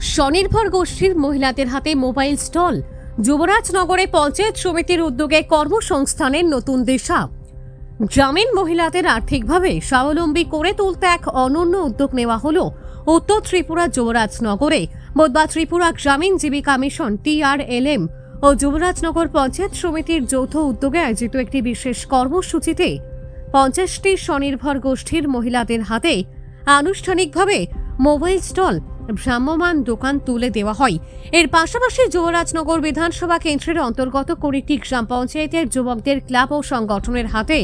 স্বনির্ভর গোষ্ঠীর মহিলাদের হাতে মোবাইল স্টল। যুবরাজনগরে পঞ্চায়েত সমিতির উদ্যোগে কর্মসংস্থানের নতুন দিশা। গ্রামীণ মহিলাদের আর্থিকভাবে স্বাবলম্বী করে তুলতে এক অনন্য উদ্যোগ নেওয়া হলো উত্তর ত্রিপুরা যুবরাজনগরে। বুধবার ত্রিপুরা গ্রামীণ জীবিকা মিশন TRLM ও যুবরাজনগর পঞ্চায়েত সমিতির যৌথ উদ্যোগে আয়োজিত একটি বিশেষ কর্মসূচিতে 50টি স্বনির্ভর গোষ্ঠীর মহিলাদের হাতে আনুষ্ঠানিকভাবে মোবাইল স্টল, ভ্রাম্যমাণ দোকান তুলে দেওয়া হয়। এর পাশাপাশি যুবরাজনগর বিধানসভা কেন্দ্রের অন্তর্গত 20টি গ্রাম পঞ্চায়েতের যুবকদের ক্লাব ও সংগঠনের হাতে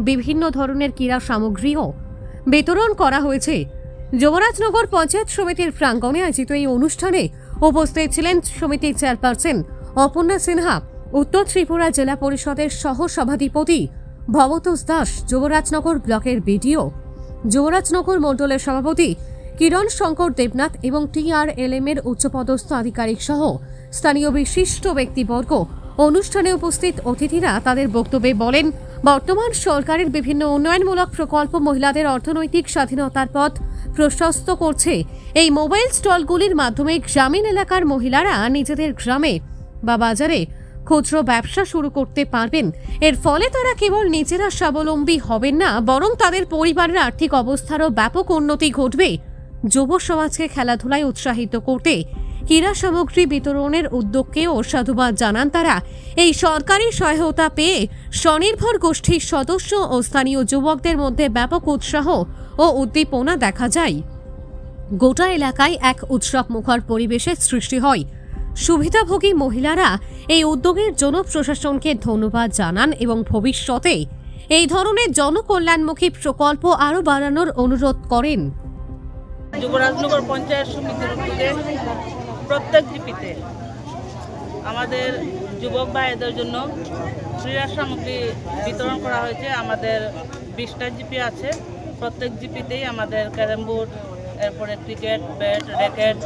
বিভিন্ন ধরনের ক্রীড়া সামগ্রীও বিতরণ করা হয়েছে। যুবরাজনগর পঞ্চায়েত সমিতির প্রাঙ্গণে আয়োজিত এই অনুষ্ঠানে উপস্থিত ছিলেন সমিতির চেয়ারপারসন অপর্ণা সিনহা, উত্তর ত্রিপুরা জেলা পরিষদের সহ সভাধিপতি ভবতোষ দাস, যুবরাজনগর ব্লকের বিডিও, যুবরাজনগর মণ্ডলের সভাপতি কিরণ শঙ্কর দেবনাথ এবং TRLM এর উচ্চপদস্থ আধিকারিক সহ স্থানীয় বিশিষ্ট ব্যক্তিবর্গ। অনুষ্ঠানে উপস্থিত অতিথিরা তাদের বক্তব্যে বলেন, বর্তমান সরকারের বিভিন্ন উন্নয়নমূলক প্রকল্প মহিলাদের অর্থনৈতিক স্বাধীনতার পথ প্রশস্ত করছে। এই মোবাইল স্টলগুলির মাধ্যমে গ্রামীণ এলাকার মহিলারা নিজেদের গ্রামে বা বাজারে ক্ষুদ্র ব্যবসা শুরু করতে পারবেন। এর ফলে তারা কেবল নিজেরা স্বাবলম্বী হবেন না, বরং তাদের পরিবারের আর্থিক অবস্থারও ব্যাপক উন্নতি ঘটবে। যুব সমাজকে খেলাধুলায় উৎসাহিত করতে ক্রীড়া সামগ্রী বিতরণের উদ্যোগকেও সাধুবাদ জানান তারা। এই সরকারি সহায়তা পেয়ে স্বনির্ভর গোষ্ঠীর সদস্য ও স্থানীয় যুবকদের মধ্যে ব্যাপক উৎসাহ ও উদ্দীপনা দেখা যায়। গোটা এলাকায় এক উৎসব মুখর পরিবেশের সৃষ্টি হয়। সুবিধাভোগী মহিলারা এই উদ্যোগের জন্য প্রশাসনকে ধন্যবাদ জানান এবং ভবিষ্যতে এই ধরনের জনকল্যাণমুখী প্রকল্প আরও বাড়ানোর অনুরোধ করেন। যুবরাজনগর পঞ্চায়েত সমিতির উদ্যোগে প্রত্যেক জিপিতে আমাদের যুবক ভাইদের জন্য ক্রীড়া সামগ্রী বিতরণ করা হয়েছে। আমাদের 20টা জিপি আছে। প্রত্যেক জিপিতেই আমাদের ক্যারাম বোর্ড, এরপরে cricket, bat, racket,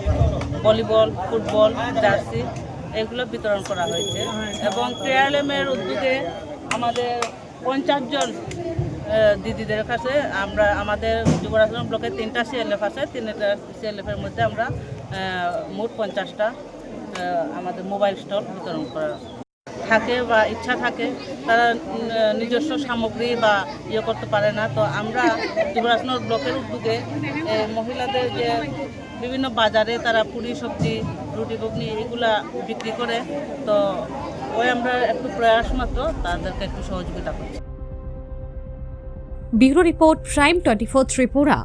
volleyball, football, jersey এগুলো বিতরণ করা হয়েছে। এবং TRLM এর উদ্যোগে আমাদের 50 জন দিদিদের কাছে আমরা আমাদের যুবরাজনগর ব্লকে 3টা CLF আছে। 3টা CLF এর মধ্যে আমরা মোট 50টা আমাদের মোবাইল স্টল বিতরণ করা থাকে বা ইচ্ছা থাকে, তারা নিজস্ব সামগ্রী বা করতে পারে না। তো আমরা যুবরাজনগর ব্লকের উদ্যোগে মহিলাদের যে বিভিন্ন বাজারে তারা পুরি, সবজি, রুটি, ঘুগনি এগুলা বিক্রি করে, তো ওই আমরা একটু প্রয়াস মাত্র তাদেরকে একটু সহযোগিতা করছি। Bureau report, prime 24 Tripura.